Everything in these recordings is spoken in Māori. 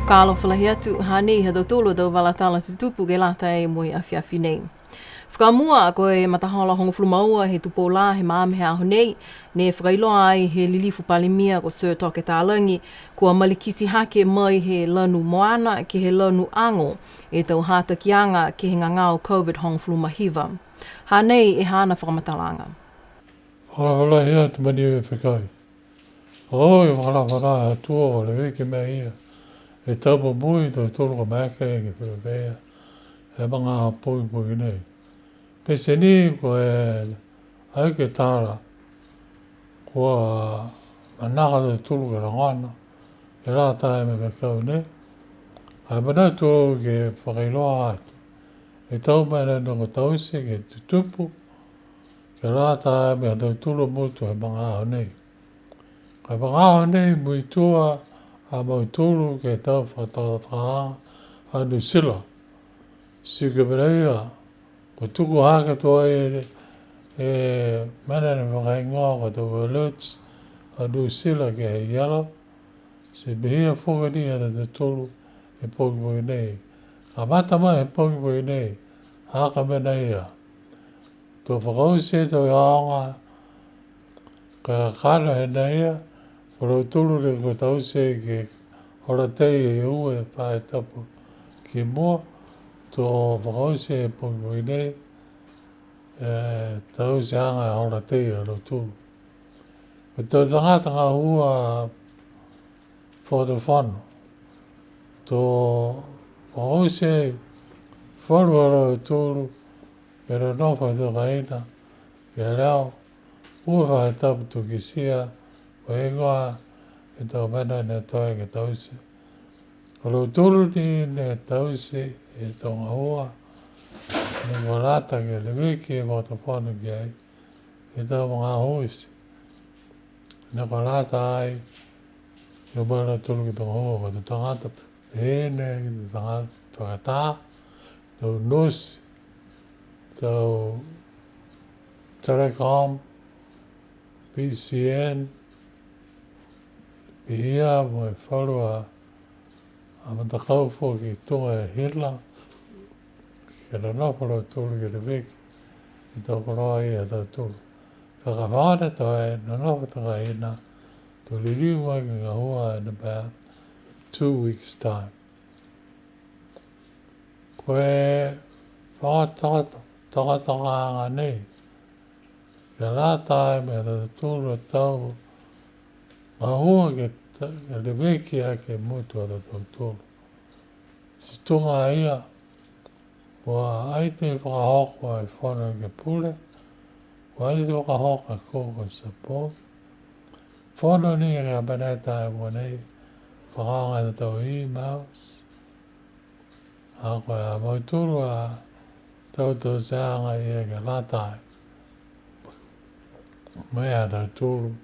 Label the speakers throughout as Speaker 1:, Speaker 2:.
Speaker 1: Whakalo whalahi atu hane he tolo tau walatala tutupu ke lata e mui a whiawhi nei. Whakamua ko e matahala hongo flumaua he tupo la he maame he aho nei, ne whakailoa ai he lilifu palimia ko Sir Toke Tālangi, kua malikisi hake mai he lanu moana ke he lanu ango e tau hata kianga ke he ngangao COVID hongo flumahiva. Hanei e hana whakamatalanga.
Speaker 2: Whalahi atu mani e whikai. Oi, whala atua o le weke mea ia. E taupa mui tau tolu ka maka e ke whiwhea. E mga pui nei. Pese ni ko e ai ke tāra. Kua manaka tau tolu ke rangana. E rā tae me whikau nei. Ai mana tō ke whakailoa atu. E tau mana nunga tause ke tutupu. Ke rā tae me tau tolu mutu he mga aho nei. Kai mga aho nei mui tua a mau tolu ke tau whakatataha a New Zealand. Sika pereia, ko tuku haka toa e mana ni whakaingoa ko tau alerts a New Zealand ke he yellow. Se behia whakani a te tolu e poki nei. Ka mata mai e poki nei, haka mena ia. Tō whakause tau aonga, ka kāna he nei ia, ko tolu le ko tau se ke horatei e ue pae tapu ki mua, tō whakause e poki nei, tau se anga e horatei e lo tolu. Ko tō tangata ngā hua whakatawhanu, tō whakause wharuara e tolu, e ra nofa tō kaina, e rao, ua whae tapu tō ki sia, o e ngoa, e tau mana ne toi ke tause. Ko lo tolu ni ne tause e tau ngā hua, ne ngā rata ke le wiki e whakatawhanu ki ai, e tau mga hoisi. Ne ko rata ai, e mana tolu ki tau hua, ko te tangata pēne, ki te tangata tā, tau nosi, tau Telecom, PCN, Pihia mo e wharua a matakau fō ki tunga e Hitler, ke ra noparo tolu ke te wiki, i tau koroa i a tau tolu. Ka ka whaare tau e na nopataka ina, tō liriu mai ki ngā hua in about 2 weeks time. Koe whakataka nei, ke rātai me tau tolu a tau, ngā hua ke le weki a ke mutu a tau tolu. Si tunga ia, wa aite whakahoko e whana ke pule, wa aite whakahoko e koko support. Whana ni e ngā banata e mwanei, whakanga e tau emails, a koe a mauturu a tau seanga i e ke rātai. Mea tau tolu,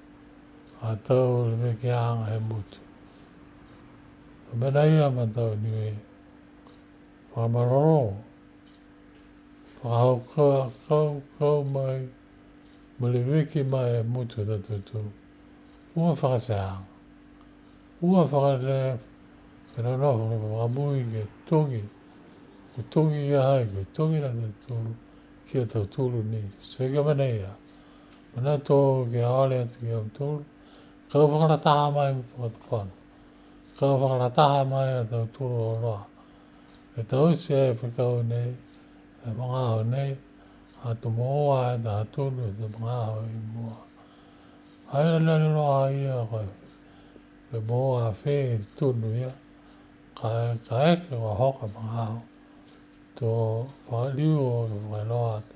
Speaker 2: a tau le me ke anga he mutu. Mena ia ma tau niwe, whamaroro, whakahau kau mai, ma le wiki mai e mutu ta tau tolu. Ua whakaseanga, ua whakale, pera noho, whakamui ke tongi, ko tongi ia hai, ko tongi na tau tolu, kia tau tolu ni, sega mena ia. Mana tō ke aole atu ki au tolu, kau whakarataha mai mi whakatawhanu. Kau whakarataha mai a tau tolu o roa. E tau se e whakau nei, e mga aho nei, a tu moa e ta tolu e ta mga aho i mua. Ai nani roa ia koe, e moa a whē i tunu ia, ka eke wa hoka mga aho. Tō whakaliu o whakailoa atu,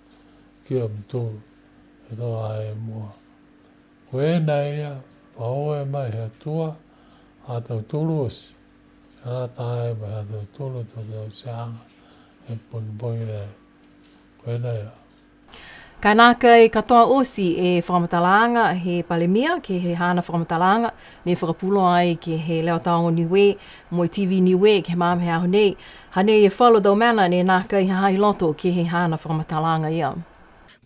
Speaker 2: ki au tolu. E tō ai mua. Ko e nei ia, whaoe mai hea tua, a tau tolu osi. E rā tae mai a tau tolu tau seanga, e pongi nei. Ko e nei ia.
Speaker 1: Ka nāka i katoa osi e whakamatalanga he palemia, ke he hana whakamatalanga, ne whakapulo ai ke he leo taongo niwe, moi TV niwe, ke he māme aho nei. Hane e whalo tau mana ne nāka i hai loto ke he hana whakamatalanga ia.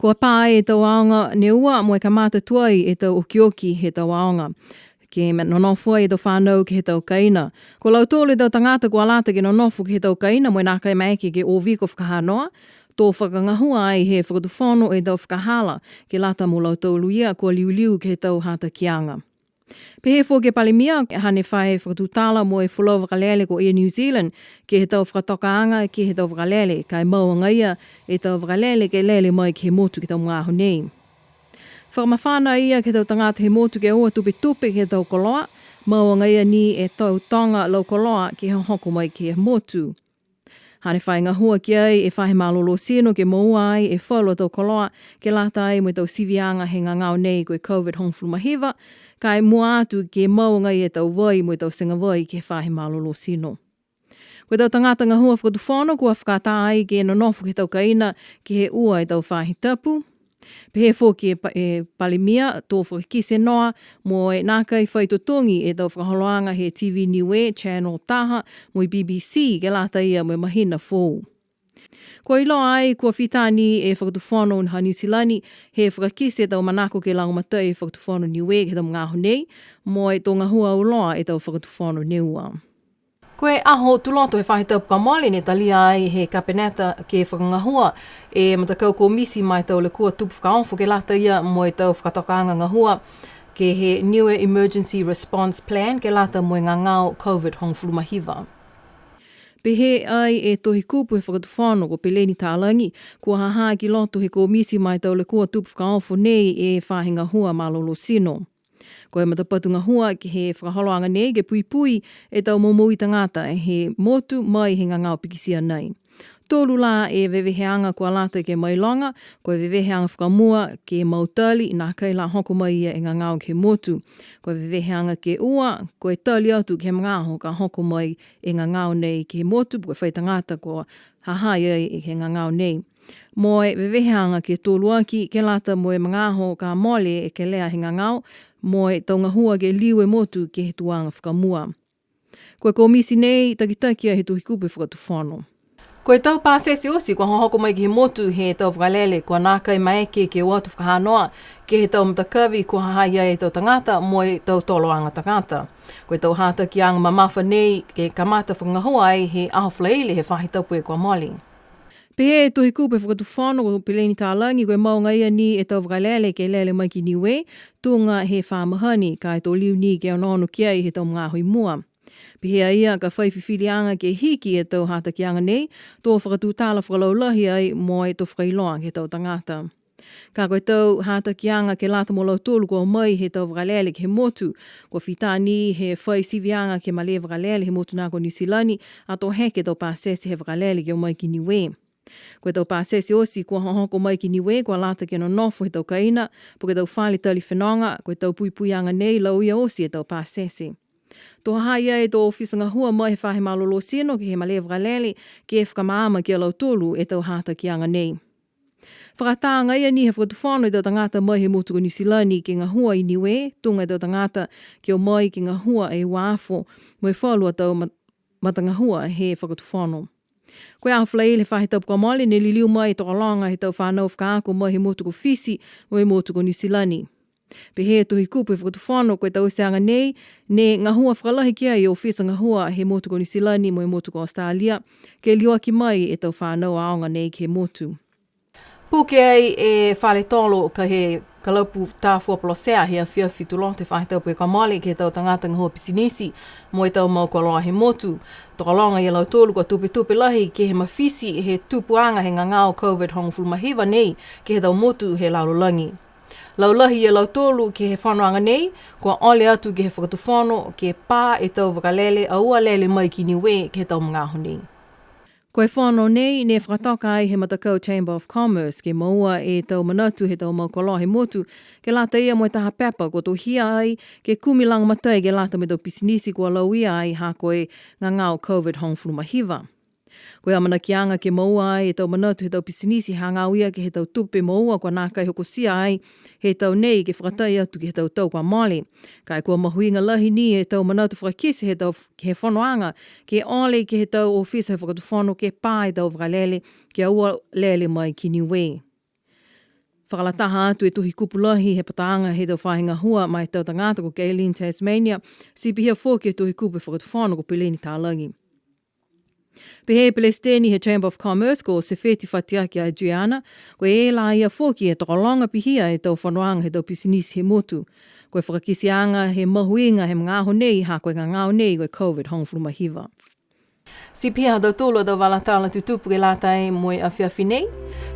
Speaker 1: Kua pā e tau aonga ne ua mo e ka māta tuai e tau okioki he tau aonga. ke nonofua e tau whanau ke he tau kaina. Ko lau tōle tau tangata kua lata ke nonofu ke he tau kaina mo nā kai maeke ke o viko whakahanoa, tō whakangahua ai he whakatuwhono e tau whakahala ke lata mo lau tau luia kua liuliu ke he tau hata kianga. Pehe fō ke palimia hane whae whakatutala mo e whulau wakalele ko Air New Zealand ke he tau whakatokaanga ke he tau wakalele kai maua ngaia e tau wakalele ke lele mai ke he motu ke tau mga honei. Whakamawhana ia ke tau tangata he motu ke oa tupe ke he tau koloa, maua ngaia ni e tau tonga lau koloa ke he hoko mai ke he motu. Hane whae ngahua ki ai e whahe malolo sino ke moua ai e whalo tau koloa ke lata ai mo tau sivianga he ngangau nei koe COVID hongfulu mahiwa, kai mua atu ke mau ngai e tau vai mo tau singa vai ke whahe malolo sino. Koe tau tangata ngahua whakatuwhono kua whakata ai ke nonofu ke tau kaina ke he ua e tau whahe tapu. Pehe fō ke palimia tō whakakise noa mo e nākai whaitotongi e tau whakaholoanga he TV Niue, Channel Taha, mo i BBC ke lata ia mo mahina fō. Ko ilo ai kua whitani e whakatuwhono nha New Zealand he whakakise tau manako ke langomata e whakatuwhono Niue ke tau mga honei mo e tō ngahua uloa e tau whakatuwhono Niua. Koe aho tuloto he whahitau pukamole ne talia ai he kapeneta ke whakangahua e matakau ko misi mai tau le kua tupu whakaonfo ke lata ia mo e tau whakatokanga ngahua ke he Niue Emergency Response Plan ke lata mo e ngangau COVID hongfulu mahiwa. Pehe ai e tohi kupu he whakatuwhono ko Peleni Tālangi kua haha ki loto he ko misi mai tau le kua tupu whakaonfo nei e whahinga hua malolo sino. Ko e matapatu ngahua ki he whakaholoanga nei ke pui e tau momoi tangata e he motu mai he ngangau pikisia nei. Tōlu la e veveheanga kua lata ke mailonga, ko e veveheanga whakamua ke mautali nā kai la hoko mai ia e ngangau ke motu. Ko e veveheanga ke ua, ko e tali atu ke mngaho ka hoko mai e ngangau nei ke motu, ko e whaitangata ko haha ia e he ngangau nei. Mo e veveheanga ke tōlu aki ke lata mo e mngaho ka mole e ke lea he ngangau, mo e taunga hua ke liu e motu ke he tuanga whakamua. Koe ko misi nei takitakia he tuhi kupe whakatuwhono. Koe tau pāsese osi kua hoko mai ki he motu he tau whakalele kua nākai maeke ke watu whakahanoa ke he tau matakawi kua hahaia e tau tangata mo e tau toloanga tangata. Koe tau hata ki anga mamafa nei ke kamata whakangahua ai he aho whalaile he whahitapu e kua moli. Pehe e tohi kupe whakatuwhono ko Peleni Tālangi koe maunga ia ni e tau whakalele ke lele mai ki Niue, tūnga he whamahani ka e tō liu ni ke onono kia i he tau mga hui mua. Pehe ia ka whaiwhiwhirianga ke hiki e tau hata ki anga nei, tō whakatūtala whakalaulahi ai mo e tō whakailoa ke tau tangata. Ka koe tau hata ki anga ke lata mo lau tōlu kua mai he tau whakalele ke he motu, ko whitani he whai sivianga ke male whakalele he motu nā ko New Zealand, a tō heke tau pāsese he whakalele ke o mai ki Niue. Koe tau pāsese osi kua hoko mai ki Niue kua lata ke no nofo he tau kaina, po ke tau whali tali whenonga, koe tau puipuianga nei lau ia osi e tau pāsese. Tō haia e tō ofisanga hua mai he whahe malolo sino ke he male whakalele ke e whakamaama ki a lau tōlu e tau hata ki anga nei. Whakatanga ia ni he whakatuwhono e tau tangata mai he motu ko New Zealand ke ngā hua i Niue, tunga e tau tangata ki o mai ki ngā hua e wāfo, mo e whalua tau matanga hua he whakatuwhono. Koe awhulai le whahe tau pukamole ne liliu mai tokalonga he tau whanau whakaako mai he motu ko Fisi mo he motu ko New Zealand. Pehe tohi kupu e whakatuwhono koe tau seanga nei, ne ngā hua whakalahi kia i o whisa ngā hua he motu ko New Zealand mo he motu ko Australia, ke lioa ki mai e tau whanau aonga nei ke motu. Puke ai e whale tolo ka he kalaupu tāfua polosea hea whiawhi tulote whahe tau pui kamale ke tau tangata ngahua pisinisi mo e tau mau koloa he motu. Tokalonga i lau tōlu kua tupe lahi ke he mawhisi he tupuanga he ngangao COVID hongfulu mahiwa nei ke he tau motu he laulangi. Laulahi i lau tōlu ke he whanoanga nei, kua ole atu ke he whakatuwhono ke pā e tau wakalele a ua lele mai ki Niue ke he tau mga honi. Koe whānau nei, ne whakatoka ai he matakau Chamber of Commerce ke maua e tau manatu he tau maukoloa he motu, ke lata ia mo e taha pepa ko tō hia ai ke kumilang matai ke lata me tau pisinisi kua lau ia ai ha koe ngangao COVID hongfulu mahiwa. Koe amana ki anga ke maua ai e tau manatu he tau pisinisi hangau ia ke he tau tupe maua kua nākai hoko sia ai he tau nei ke whakatai atu ke he tau kwa male. Kai kua mahuinga lahi ni he tau manatu whakakisi he tau ke he whanoanga ke ole ke he tau ofisa he whakatu whano ke pā e tau whakalele ke aua lele mai ki Niue. Whakalataha atu e tuhi kupulahi he pataanga he tau whahinga hua mai tau tangata ko Gayleen Tasmania, si pihia fōki e tuhi kupe whakatawhana ko Peleni Tālangi. Pehe Pelesteni he Chamber of Commerce ko se wheti whatiaki a Adriana, ko e la ia fōki e tokalonga pihia e tau whanoanga he tau pisinisi he motu, ko e whakakisianga he mahuinga he mga aho nei ha koe ngā ngāo nei koe COVID hongfuluma hiva. Si pia tau tūlo tau walatala tutupu ke lata e moe a whiawhi nei,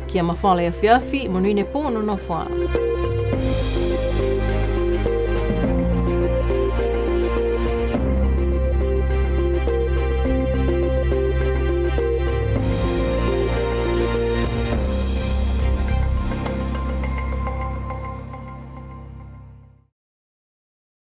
Speaker 1: kia mawhale a whiawhi, monuine pōno no whaa.